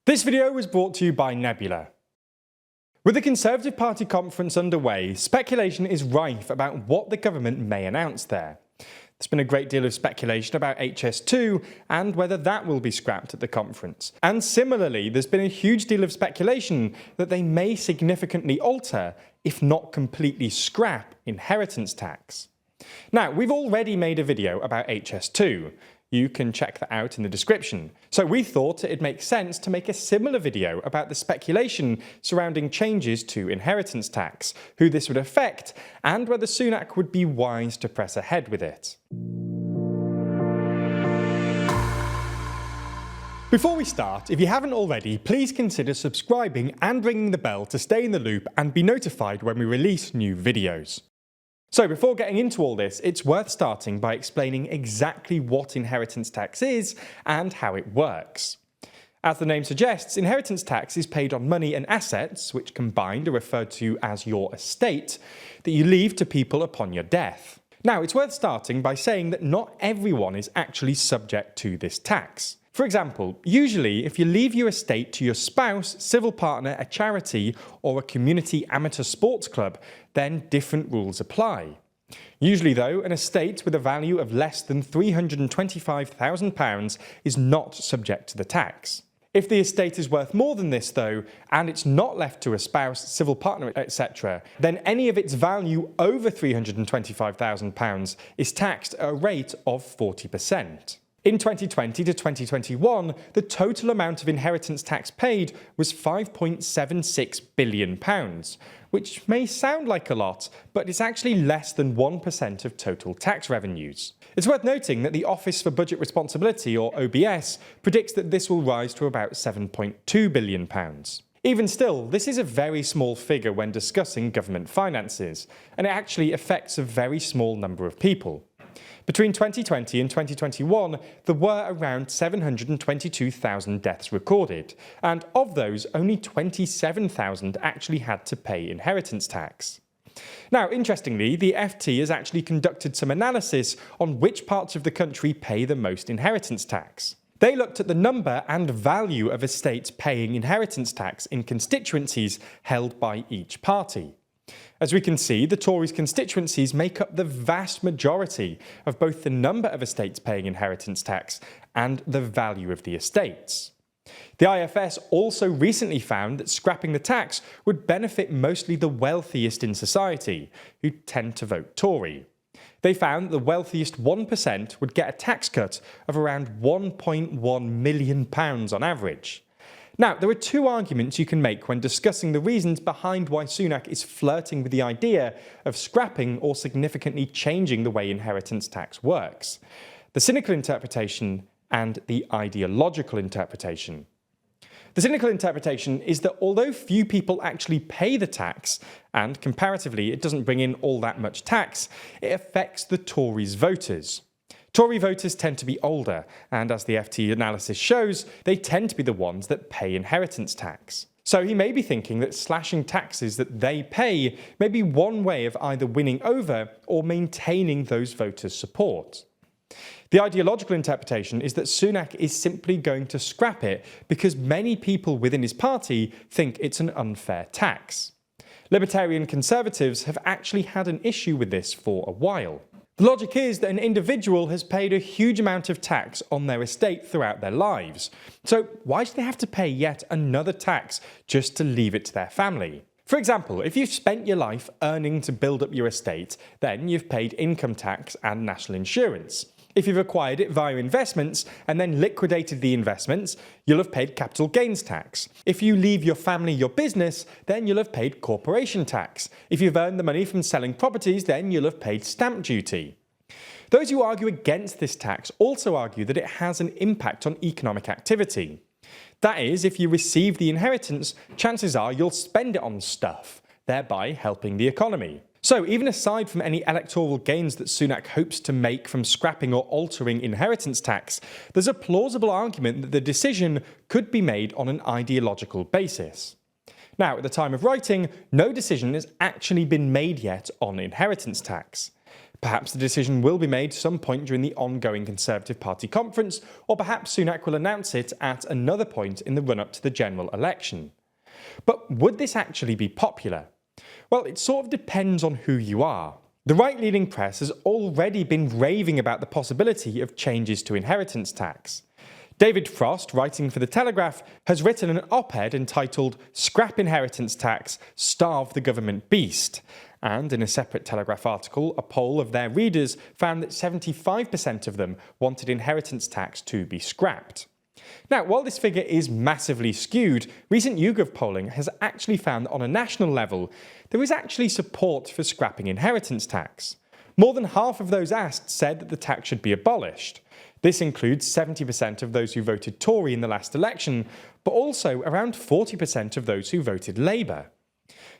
This video was brought to you by Nebula. With the Conservative Party conference underway, speculation is rife about what the government may announce there. There's been a great deal of speculation about HS2 and whether that will be scrapped at the conference. And similarly, there's been a huge deal of speculation that they may significantly alter, if not completely scrap, inheritance tax. Now, we've already made a video about HS2. You can check that out in the description. So we thought it'd make sense to make a similar video about the speculation surrounding changes to inheritance tax, who this would affect, and whether Sunak would be wise to press ahead with it. Before we start, if you haven't already, please consider subscribing and ringing the bell to stay in the loop and be notified when we release new videos. So before getting into all this, it's worth starting by explaining exactly what inheritance tax is and how it works. As the name suggests, inheritance tax is paid on money and assets, which combined are referred to as your estate, that you leave to people upon your death. Now, it's worth starting by saying that not everyone is actually subject to this tax. For example, usually if you leave your estate to your spouse, civil partner, a charity, or a community amateur sports club, then different rules apply. Usually though, an estate with a value of less than £325,000 is not subject to the tax. If the estate is worth more than this though, and it's not left to a spouse, civil partner, etc., then any of its value over £325,000 is taxed at a rate of 40%. In 2020 to 2021, the total amount of inheritance tax paid was £5.76 billion, which may sound like a lot, but it's actually less than 1% of total tax revenues. It's worth noting that the Office for Budget Responsibility, or OBS, predicts that this will rise to about £7.2 billion. Even still, this is a very small figure when discussing government finances, and it actually affects a very small number of people. Between 2020 and 2021, there were around 722,000 deaths recorded, and of those, only 27,000 actually had to pay inheritance tax. Now, interestingly, the FT has actually conducted some analysis on which parts of the country pay the most inheritance tax. They looked at the number and value of estates paying inheritance tax in constituencies held by each party. As we can see, the Tories' constituencies make up the vast majority of both the number of estates paying inheritance tax and the value of the estates. The IFS also recently found that scrapping the tax would benefit mostly the wealthiest in society, who tend to vote Tory. They found that the wealthiest 1% would get a tax cut of around £1.1 million on average. Now, there are two arguments you can make when discussing the reasons behind why Sunak is flirting with the idea of scrapping or significantly changing the way inheritance tax works: the cynical interpretation and the ideological interpretation. The cynical interpretation is that although few people actually pay the tax, and comparatively it doesn't bring in all that much tax, it affects the Tories' voters. Tory voters tend to be older, and as the FT analysis shows, they tend to be the ones that pay inheritance tax. So he may be thinking that slashing taxes that they pay may be one way of either winning over or maintaining those voters' support. The ideological interpretation is that Sunak is simply going to scrap it because many people within his party think it's an unfair tax. Libertarian conservatives have actually had an issue with this for a while. The logic is that an individual has paid a huge amount of tax on their estate throughout their lives. So why do they have to pay yet another tax just to leave it to their family? For example, if you've spent your life earning to build up your estate, then you've paid income tax and national insurance. If you've acquired it via investments and then liquidated the investments, you'll have paid capital gains tax. If you leave your family your business, then you'll have paid corporation tax. If you've earned the money from selling properties, then you'll have paid stamp duty. Those who argue against this tax also argue that it has an impact on economic activity. That is, if you receive the inheritance, chances are you'll spend it on stuff, thereby helping the economy. So even aside from any electoral gains that Sunak hopes to make from scrapping or altering inheritance tax, there's a plausible argument that the decision could be made on an ideological basis. Now, at the time of writing, no decision has actually been made yet on inheritance tax. Perhaps the decision will be made some point during the ongoing Conservative Party conference, or perhaps Sunak will announce it at another point in the run-up to the general election. But would this actually be popular? Well, it sort of depends on who you are. The right-leaning press has already been raving about the possibility of changes to inheritance tax. David Frost, writing for The Telegraph, has written an op-ed entitled "Scrap Inheritance Tax, Starve the Government Beast." And in a separate Telegraph article, a poll of their readers found that 75% of them wanted inheritance tax to be scrapped. Now, while this figure is massively skewed, recent YouGov polling has actually found that on a national level, there is actually support for scrapping inheritance tax. More than half of those asked said that the tax should be abolished. This includes 70% of those who voted Tory in the last election, but also around 40% of those who voted Labour.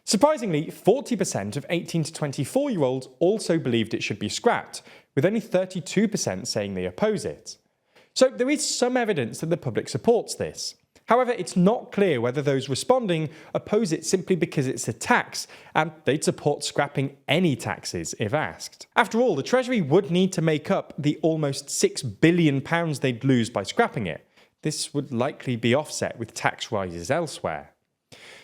Surprisingly, 40% of 18 to 24-year-olds also believed it should be scrapped, with only 32% saying they oppose it. So there is some evidence that the public supports this. However, it's not clear whether those responding oppose it simply because it's a tax, and they'd support scrapping any taxes if asked. After all, the Treasury would need to make up the almost £6 billion they'd lose by scrapping it. This would likely be offset with tax rises elsewhere.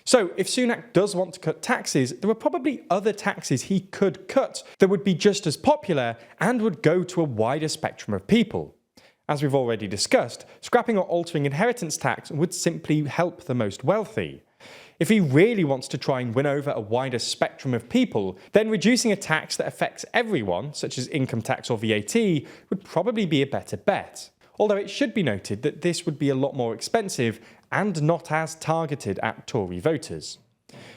So, if Sunak does want to cut taxes, there are probably other taxes he could cut that would be just as popular and would go to a wider spectrum of people. As we've already discussed, scrapping or altering inheritance tax would simply help the most wealthy. If he really wants to try and win over a wider spectrum of people, then reducing a tax that affects everyone, such as income tax or VAT, would probably be a better bet. Although it should be noted that this would be a lot more expensive and not as targeted at Tory voters.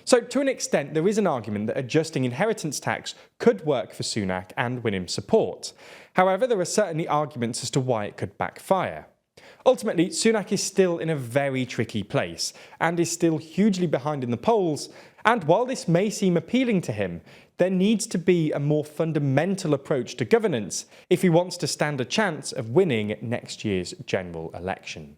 So, to an extent, there is an argument that adjusting inheritance tax could work for Sunak and win him support. However, there are certainly arguments as to why it could backfire. Ultimately, Sunak is still in a very tricky place and is still hugely behind in the polls, and while this may seem appealing to him, there needs to be a more fundamental approach to governance if he wants to stand a chance of winning next year's general election.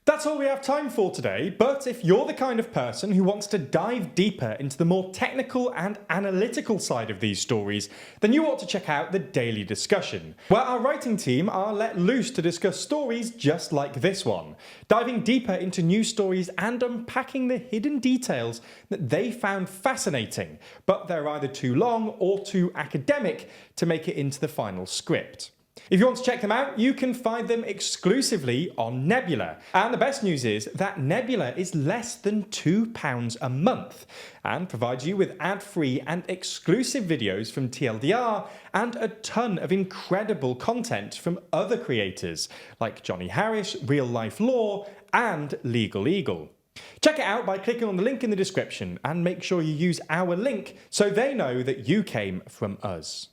That's all we have time for today, but if you're the kind of person who wants to dive deeper into the more technical and analytical side of these stories, then you ought to check out the Daily Discussion, where our writing team are let loose to discuss stories just like this one, diving deeper into news stories and unpacking the hidden details that they found fascinating, but they're either too long or too academic to make it into the final script. If you want to check them out, you can find them exclusively on Nebula. And the best news is that Nebula is less than £2 a month and provides you with ad-free and exclusive videos from TLDR and a ton of incredible content from other creators like Johnny Harris, Real Life Law, and Legal Eagle. Check it out by clicking on the link in the description and make sure you use our link so they know that you came from us.